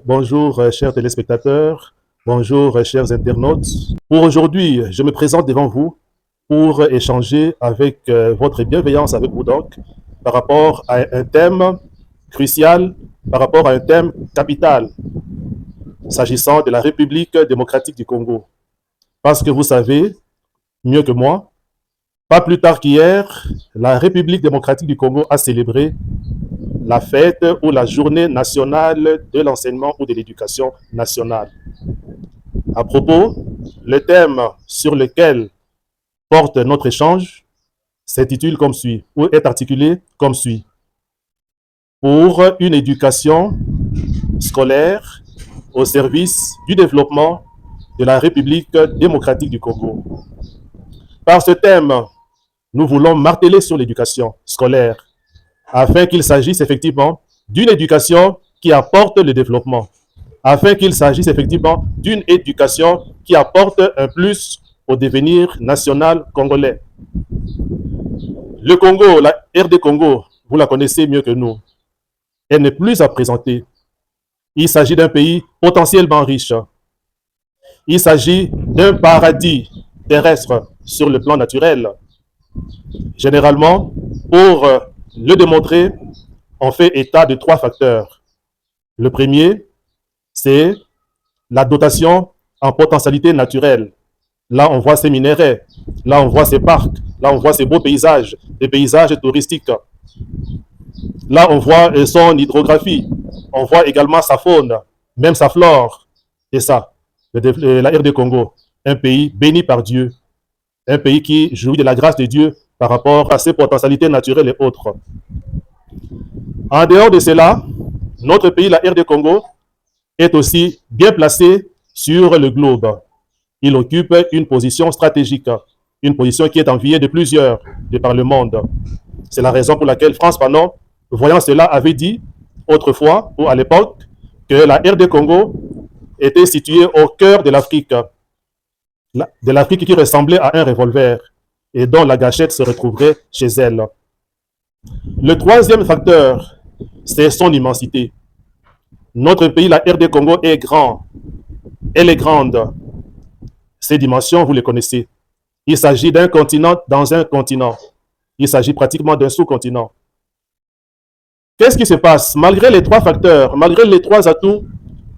Bonjour, chers téléspectateurs. Bonjour, chers internautes. Pour aujourd'hui, je me présente devant vous pour échanger avec votre bienveillance avec vous donc par rapport à un thème crucial, par rapport à un thème capital, s'agissant de la République démocratique du Congo. Parce que vous savez, mieux que moi, pas plus tard qu'hier, la République démocratique du Congo a célébré la fête ou la journée nationale de l'enseignement ou de l'éducation nationale. À propos, le thème sur lequel porte notre échange s'intitule comme suit, ou est articulé comme suit. Pour une éducation scolaire au service du développement de la République démocratique du Congo. Par ce thème, nous voulons marteler sur l'éducation scolaire afin qu'il s'agisse effectivement d'une éducation qui apporte le développement, afin qu'il s'agisse effectivement d'une éducation qui apporte un plus au devenir national congolais. Le Congo, la RD Congo, vous la connaissez mieux que nous, elle n'est plus à présenter. Il s'agit d'un pays potentiellement riche. Il s'agit d'un paradis terrestre sur le plan naturel. Généralement, pour le démontrer, on fait état de 3 facteurs. Le premier, c'est la dotation en potentialité naturelle. Là, on voit ces minéraux, là, on voit ces parcs, là, on voit ces beaux paysages, des paysages touristiques. Là, on voit son hydrographie, on voit également sa faune, même sa flore. C'est ça, la RD Congo, un pays béni par Dieu, un pays qui jouit de la grâce de Dieu par rapport à ses potentialités naturelles et autres. En dehors de cela, notre pays, la RD Congo, est aussi bien placé sur le globe. Il occupe une position stratégique, une position qui est enviée de plusieurs de par le monde. C'est la raison pour laquelle France Fanon, voyant cela, avait dit autrefois ou à l'époque que la RD Congo était située au cœur de l'Afrique qui ressemblait à un revolver et dont la gâchette se retrouverait chez elle. Le troisième facteur, c'est son immensité. Notre pays, la RD Congo, est grand. Elle est grande. Ces dimensions, vous les connaissez. Il s'agit d'un continent dans un continent. Il s'agit pratiquement d'un sous-continent. Qu'est-ce qui se passe? Malgré les 3 facteurs, malgré les 3 atouts,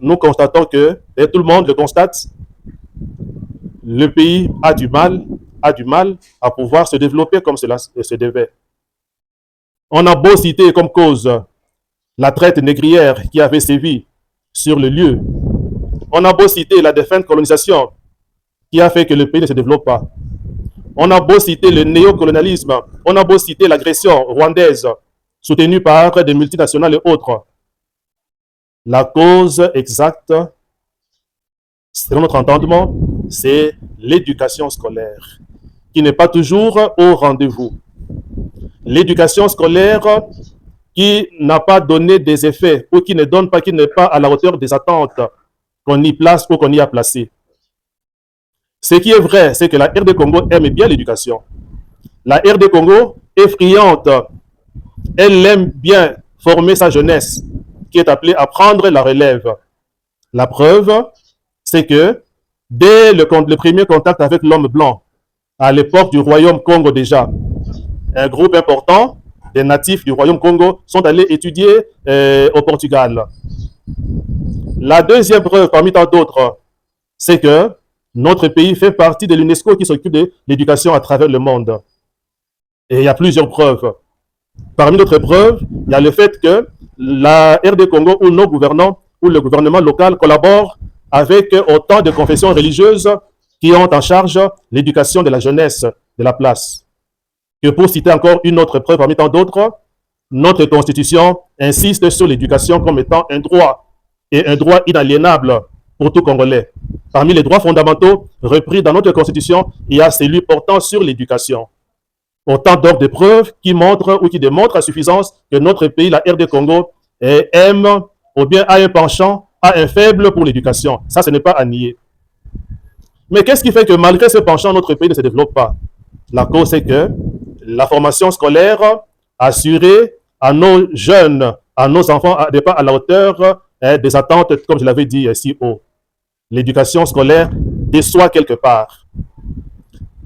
nous constatons que, et tout le monde le constate, le pays a du mal à pouvoir se développer comme cela se devait. On a beau citer comme cause la traite négrière qui avait sévi sur le lieu. On a beau citer la défunte colonisation qui a fait que le pays ne se développe pas. On a beau citer le néocolonialisme. On a beau citer l'agression rwandaise soutenue par des multinationales et autres. La cause exacte, selon notre entendement, c'est l'éducation scolaire, qui n'est pas toujours au rendez-vous. L'éducation scolaire qui n'a pas donné des effets ou qui ne donne pas, qui n'est pas à la hauteur des attentes qu'on y place ou qu'on y a placé. Ce qui est vrai, c'est que la RD Congo aime bien l'éducation. La RD Congo est friande. Elle aime bien former sa jeunesse, qui est appelée à prendre la relève. La preuve, c'est que dès le premier contact avec l'homme blanc, à l'époque du royaume Congo déjà, un groupe important des natifs du royaume Congo sont allés étudier au Portugal. La deuxième preuve, parmi tant d'autres, c'est que notre pays fait partie de l'UNESCO qui s'occupe de l'éducation à travers le monde. Et il y a plusieurs preuves. Parmi d'autres preuves, il y a le fait que la RD Congo ou nos gouvernants ou le gouvernement local collaborent avec autant de confessions religieuses qui ont en charge l'éducation de la jeunesse de la place. Que pour citer encore une autre preuve parmi tant d'autres, notre Constitution insiste sur l'éducation comme étant un droit et un droit inaliénable pour tout Congolais. Parmi les droits fondamentaux repris dans notre Constitution, il y a celui portant sur l'éducation. Autant donc de preuves qui montrent ou qui démontrent à suffisance que notre pays, la RD Congo, aime ou bien a un penchant, a un faible pour l'éducation. Ça, ce n'est pas à nier. Mais qu'est-ce qui fait que malgré ce penchant, notre pays ne se développe pas? La cause, c'est que la formation scolaire assurée à nos jeunes, à nos enfants, n'est pas à la hauteur des attentes, comme je l'avais dit si haut. L'éducation scolaire déçoit quelque part.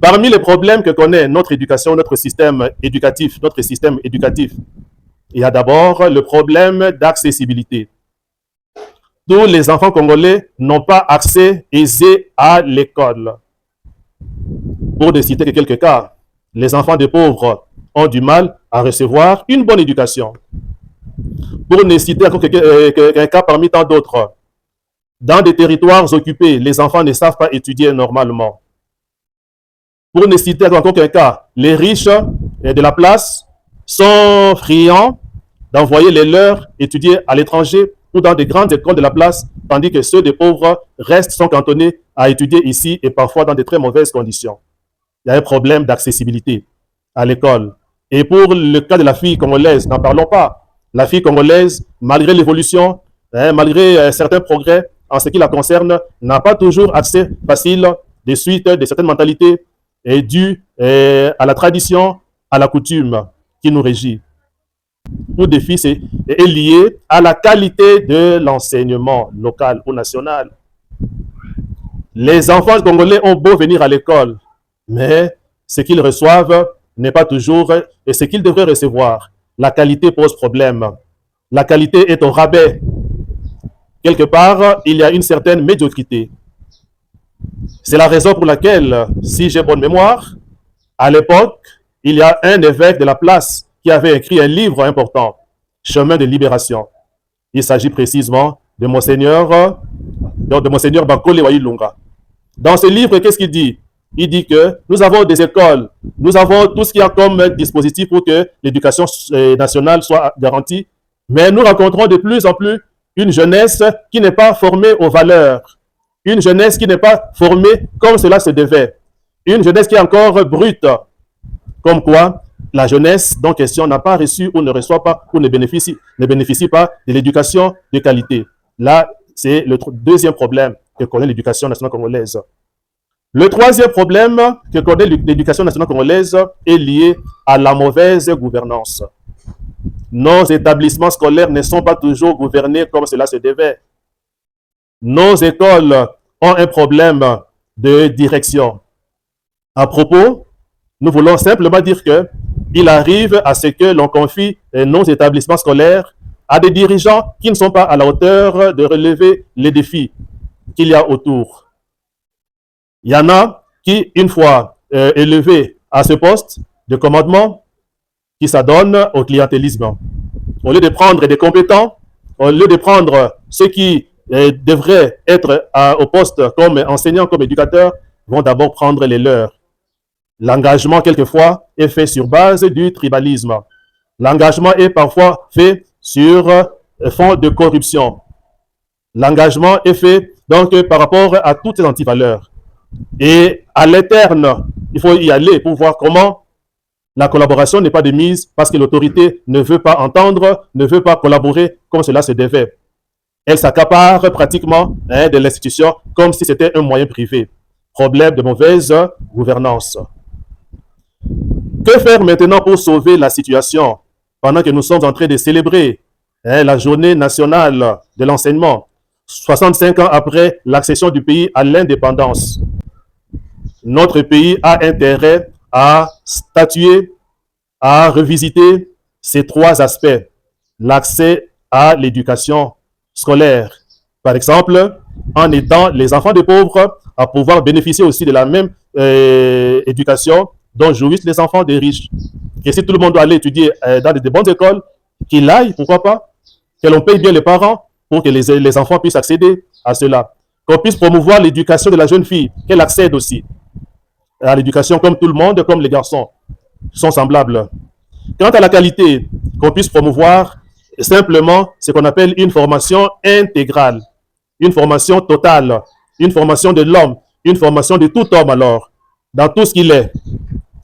Parmi les problèmes que connaît notre éducation, notre système éducatif, il y a d'abord le problème d'accessibilité. Tous les enfants congolais n'ont pas accès aisé à l'école. Pour ne citer que quelques cas, les enfants des pauvres ont du mal à recevoir une bonne éducation. Pour ne citer qu'un cas parmi tant d'autres, dans des territoires occupés, les enfants ne savent pas étudier normalement. Pour ne citer encore qu'un cas, les riches de la place sont friands d'envoyer les leurs étudier à l'étranger ou dans des grandes écoles de la place, tandis que ceux des pauvres sont cantonnés à étudier ici et parfois dans de très mauvaises conditions. Il y a un problème d'accessibilité à l'école. Et pour le cas de la fille congolaise, n'en parlons pas. La fille congolaise, malgré l'évolution, malgré certains progrès en ce qui la concerne, n'a pas toujours accès facile des suites de certaines mentalités dues à la tradition, à la coutume qui nous régit. Tout défi est lié à la qualité de l'enseignement local ou national. Les enfants congolais ont beau venir à l'école, mais ce qu'ils reçoivent n'est pas toujours ce qu'ils devraient recevoir. La qualité pose problème. La qualité est au rabais. Quelque part, il y a une certaine médiocrité. C'est la raison pour laquelle, si j'ai bonne mémoire, à l'époque, il y a un évêque de la place qui avait écrit un livre important, Chemin de libération. Il s'agit précisément de Monseigneur Bankole Wailunga. Dans ce livre, qu'est-ce qu'il dit? Il dit que nous avons des écoles, nous avons tout ce qu'il y a comme dispositif pour que l'éducation nationale soit garantie, mais nous rencontrons de plus en plus une jeunesse qui n'est pas formée aux valeurs, une jeunesse qui n'est pas formée comme cela se devait, une jeunesse qui est encore brute, comme quoi la jeunesse dont question n'a pas reçu ou ne reçoit pas ou ne bénéficie pas de l'éducation de qualité. Là, c'est le deuxième problème que connaît l'éducation nationale congolaise. Le troisième problème que connaît l'éducation nationale congolaise est lié à la mauvaise gouvernance. Nos établissements scolaires ne sont pas toujours gouvernés comme cela se devait. Nos écoles ont un problème de direction. À propos, nous voulons simplement dire que il arrive à ce que l'on confie nos établissements scolaires à des dirigeants qui ne sont pas à la hauteur de relever les défis qu'il y a autour. Il y en a qui, une fois élevés à ce poste de commandement, qui s'adonnent au clientélisme. Au lieu de prendre des compétents, au lieu de prendre ceux qui devraient être au poste comme enseignants, comme éducateurs, vont d'abord prendre les leurs. L'engagement, quelquefois, est fait sur base du tribalisme. L'engagement est parfois fait sur fond de corruption. L'engagement est fait donc par rapport à toutes ces antivaleurs. Et à l'interne, il faut y aller pour voir comment la collaboration n'est pas de mise parce que l'autorité ne veut pas entendre, ne veut pas collaborer comme cela se devait. Elle s'accapare pratiquement de l'institution comme si c'était un moyen privé. Problème de mauvaise gouvernance. Que faire maintenant pour sauver la situation pendant que nous sommes en train de célébrer la journée nationale de l'enseignement, 65 ans après l'accession du pays à l'indépendance? Notre pays a intérêt à statuer, à revisiter ces trois aspects. L'accès à l'éducation scolaire, par exemple, en aidant les enfants des pauvres à pouvoir bénéficier aussi de la même éducation dont jouissent les enfants des riches. Et si tout le monde doit aller étudier dans de bonnes écoles, qu'il aille, pourquoi pas, que l'on paye bien les parents pour que les enfants puissent accéder à cela. Qu'on puisse promouvoir l'éducation de la jeune fille, qu'elle accède aussi à l'éducation comme tout le monde, comme les garçons sont semblables. Quant à la qualité, qu'on puisse promouvoir simplement ce qu'on appelle une formation intégrale, une formation totale, une formation de l'homme, une formation de tout homme alors, dans tout ce qu'il est.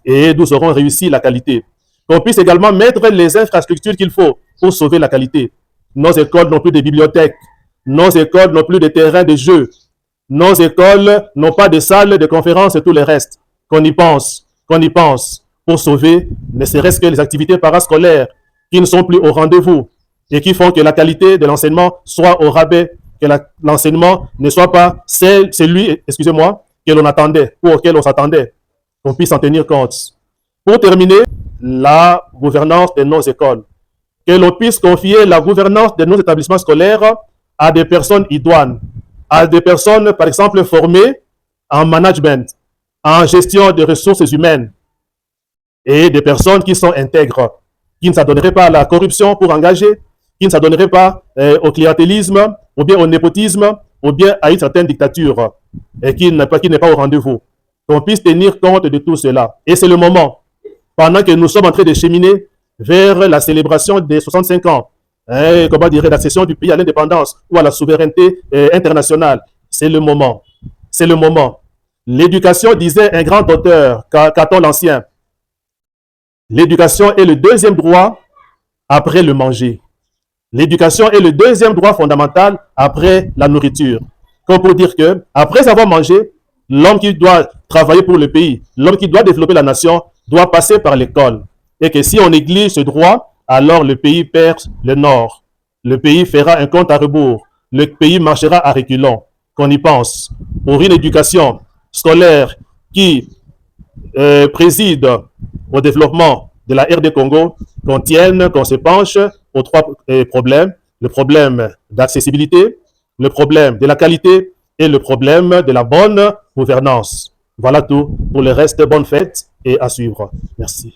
Et nous aurons réussi la qualité. Qu'on puisse également mettre les infrastructures qu'il faut pour sauver la qualité. Nos écoles n'ont plus de bibliothèques, nos écoles n'ont plus de terrains de jeu, nos écoles n'ont pas de salles de conférences et tout le reste. Qu'on y pense pour sauver ne serait-ce que les activités parascolaires qui ne sont plus au rendez-vous. et qui font que la qualité de l'enseignement soit au rabais, que l'enseignement ne soit pas celui, excusez-moi, que l'on attendait ou auquel on s'attendait, qu'on puisse en tenir compte. Pour terminer, la gouvernance de nos écoles. Que l'on puisse confier la gouvernance de nos établissements scolaires à des personnes idoines, à des personnes, par exemple, formées en management, en gestion des ressources humaines, et des personnes qui sont intègres, qui ne s'adonneraient pas à la corruption pour engager, qui ne s'adonneraient pas au clientélisme, ou bien au népotisme, ou bien à une certaine dictature, et qui n'est pas au rendez-vous. Qu'on puisse tenir compte de tout cela. Et c'est le moment, pendant que nous sommes en train de cheminer vers la célébration des 65 ans, comment dire, l'accession du pays à l'indépendance ou à la souveraineté internationale. C'est le moment. C'est le moment. L'éducation, disait un grand auteur, Caton l'Ancien, l'éducation est le deuxième droit après le manger. L'éducation est le deuxième droit fondamental après la nourriture. Comme pour dire que, après avoir mangé, l'homme qui doit travailler pour le pays, l'homme qui doit développer la nation, doit passer par l'école. Et que si on néglige ce droit, alors le pays perd le nord. Le pays fera un compte à rebours. Le pays marchera à reculons. Qu'on y pense. Pour une éducation scolaire qui préside au développement de la RD Congo, qu'on se penche aux trois problèmes. Le problème d'accessibilité, le problème de la qualité et le problème de la bonne gouvernance. Voilà tout. Pour le reste, bonne fête et à suivre. Merci.